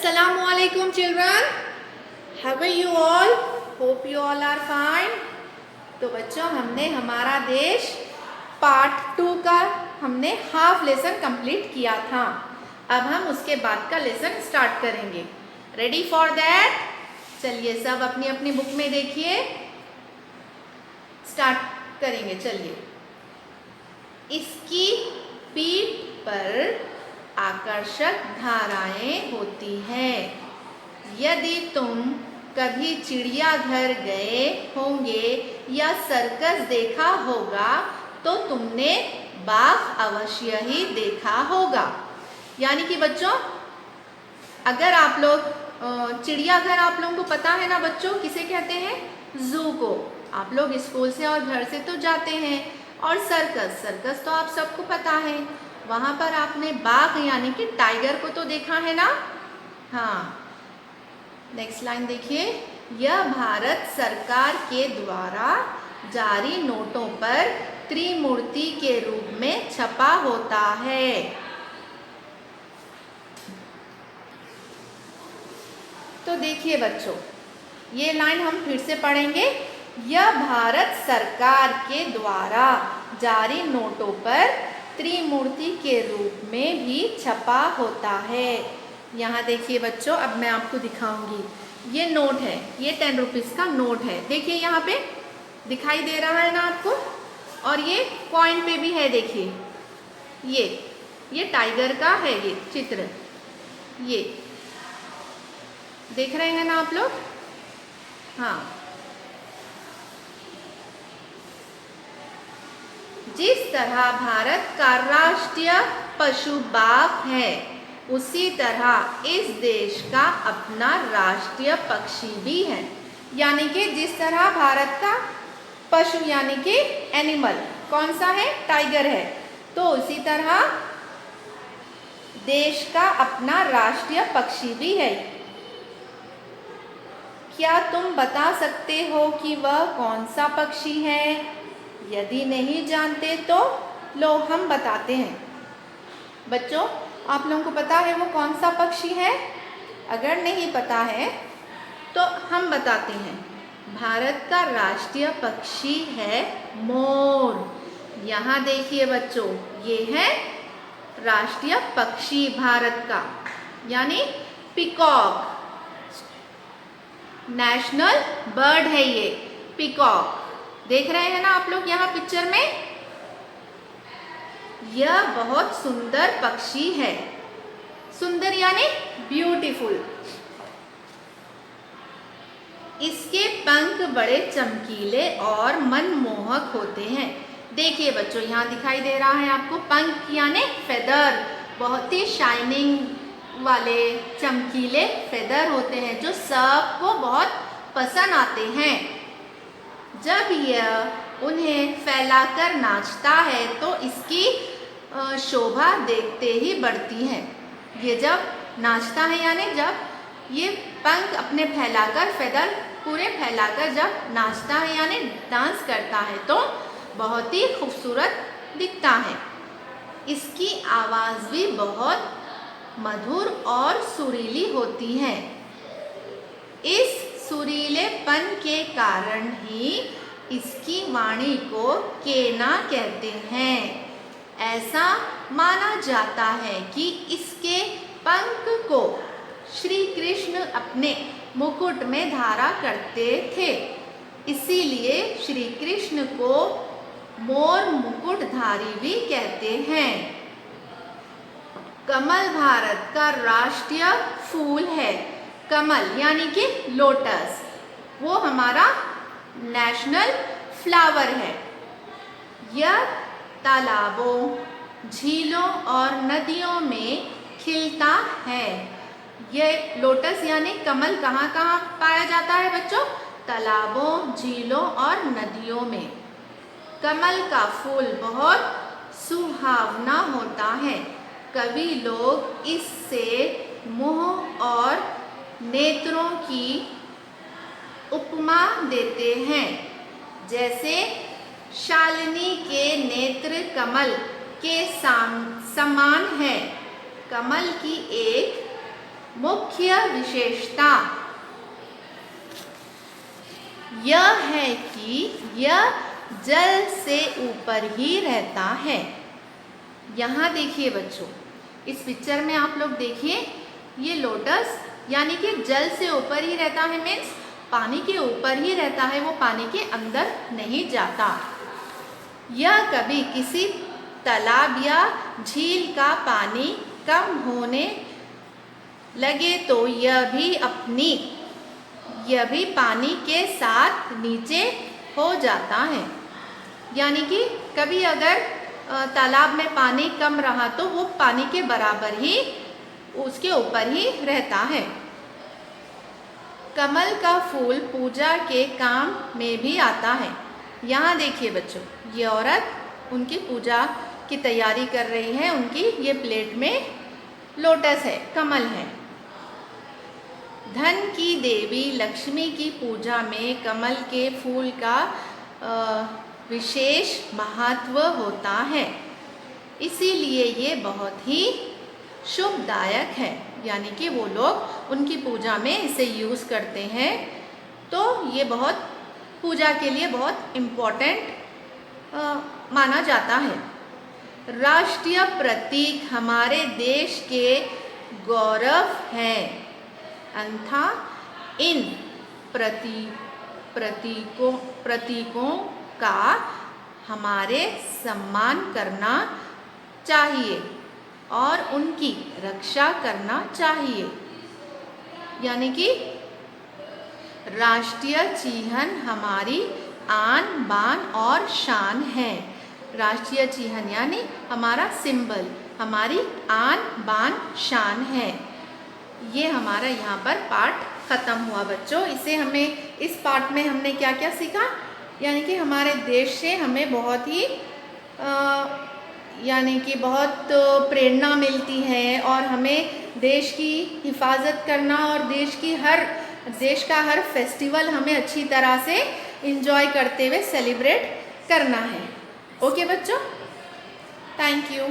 Assalamu alaikum children. How are you all? Hope you all are fine. तो बच्चों हमने हमारा देश पार्ट 2 का हमने हाफ लेसन कंप्लीट किया था। अब हम उसके बाद का लेसन स्टार्ट करेंगे। Ready for that? चलिए सब अपनी अपनी बुक में देखिए, स्टार्ट करेंगे। चलिए, इसकी पीठ पर आकर्षक धाराएं होती हैं। यदि तुम कभी चिड़ियाघर गए होंगे या सर्कस देखा होगा तो तुमने बाघ अवश्य ही देखा होगा। यानी कि बच्चों, अगर आप लोग चिड़ियाघर, आप लोगों को पता है ना बच्चों, किसे कहते हैं? जू को। आप लोग स्कूल से और घर से तो जाते हैं। और सर्कस तो आप सबको पता है। वहाँ पर आपने बाघ यानी कि टाइगर को तो देखा है ना। हाँ, नेक्स्ट लाइन देखिए। यह भारत सरकार के द्वारा जारी नोटों पर त्रिमूर्ति के रूप में छपा होता है। तो देखिए बच्चों, ये लाइन हम फिर से पढ़ेंगे। यह भारत सरकार के द्वारा जारी नोटों पर त्रिमूर्ति के रूप में भी छपा होता है। यहाँ देखिए बच्चों, अब मैं आपको दिखाऊंगी। ये नोट है, ये 10 रुपीज़ का नोट है। देखिए यहाँ पे दिखाई दे रहा है ना आपको। और ये कॉइन पे भी है। देखिए ये टाइगर का है, ये चित्र ये देख रहे हैं ना आप लोग। हाँ, जिस तरह भारत का राष्ट्रीय पशु बाघ है, उसी तरह इस देश का अपना राष्ट्रीय पक्षी भी है। यानी कि जिस तरह भारत का पशु यानी कि एनिमल कौन सा है? टाइगर है। तो उसी तरह देश का अपना राष्ट्रीय पक्षी भी है। क्या तुम बता सकते हो कि वह कौन सा पक्षी है? यदि नहीं जानते तो लो हम बताते हैं। बच्चों, आप लोगों को पता है वो कौन सा पक्षी है? अगर नहीं पता है तो हम बताते हैं। भारत का राष्ट्रीय पक्षी है मोर। यहाँ देखिए बच्चों, ये है राष्ट्रीय पक्षी भारत का, यानी पीकॉक। नेशनल बर्ड है ये पीकॉक। देख रहे हैं ना आप लोग यहाँ पिक्चर में। यह बहुत सुंदर पक्षी है। सुंदर यानी ब्यूटीफुल। इसके पंख बड़े चमकीले और मनमोहक होते हैं। देखिए बच्चों, यहाँ दिखाई दे रहा है आपको पंख यानी फेदर। बहुत ही शाइनिंग वाले चमकीले फेदर होते हैं जो सबको बहुत पसंद आते हैं। जब यह उन्हें फैलाकर नाचता है तो इसकी शोभा देखते ही बढ़ती है। ये जब नाचता है यानी जब ये पंख अपने फैलाकर, फेदर पूरे फैलाकर जब नाचता है यानी डांस करता है तो बहुत ही खूबसूरत दिखता है। इसकी आवाज़ भी बहुत मधुर और सुरीली होती है। इस सुरीलेपन के कारण ही इसकी वाणी को केना कहते हैं। ऐसा माना जाता है कि इसके पंख को श्री कृष्ण अपने मुकुट में धारा करते थे। इसीलिए श्री कृष्ण को मोर मुकुटधारी भी कहते हैं। कमल भारत का राष्ट्रीय फूल है। कमल यानी कि लोटस, वो हमारा नेशनल फ्लावर है। यह तालाबों, झीलों और नदियों में खिलता है। यह लोटस यानी कमल कहाँ कहाँ पाया जाता है बच्चों? तालाबों, झीलों और नदियों में। कमल का फूल बहुत सुहावना होता है। कभी लोग इससे मुंह और नेत्रों की उपमा देते हैं। जैसे शालिनी के नेत्र कमल के समान है। कमल की एक मुख्य विशेषता यह है कि यह जल से ऊपर ही रहता है। यहाँ देखिए बच्चों, इस पिक्चर में आप लोग देखिए, ये लोटस यानी कि जल से ऊपर ही रहता है, मीन्स पानी के ऊपर ही रहता है, वो पानी के अंदर नहीं जाता। यह कभी किसी तालाब या झील का पानी कम होने लगे तो यह भी पानी के साथ नीचे हो जाता है। यानी कि कभी अगर तालाब में पानी कम रहा तो वो पानी के बराबर ही उसके ऊपर ही रहता है। कमल का फूल पूजा के काम में भी आता है। यहाँ देखिए बच्चों, ये औरत उनकी पूजा की तैयारी कर रही है। उनकी ये प्लेट में लोटस है, कमल है। धन की देवी लक्ष्मी की पूजा में कमल के फूल का विशेष महत्व होता है, इसीलिए ये बहुत ही शुभदायक है। यानी कि वो लोग उनकी पूजा में इसे यूज़ करते हैं, तो ये बहुत पूजा के लिए बहुत इम्पोर्टेंट माना जाता है। राष्ट्रीय प्रतीक हमारे देश के गौरव हैं, अन्यथा इन प्रतीकों का हमारे सम्मान करना चाहिए और उनकी रक्षा करना चाहिए। यानी कि राष्ट्रीय चिन्ह हमारी आन बान और शान है। राष्ट्रीय चिन्ह यानी हमारा सिंबल, हमारी आन बान शान है। ये हमारा यहाँ पर पार्ट ख़त्म हुआ बच्चों। इस पार्ट में हमने क्या क्या सीखा, यानी कि हमारे देश से हमें बहुत ही यानी कि बहुत प्रेरणा मिलती है और हमें देश की हिफाजत करना और देश का हर फेस्टिवल हमें अच्छी तरह से एंजॉय करते हुए सेलिब्रेट करना है। ओके बच्चों, थैंक यू।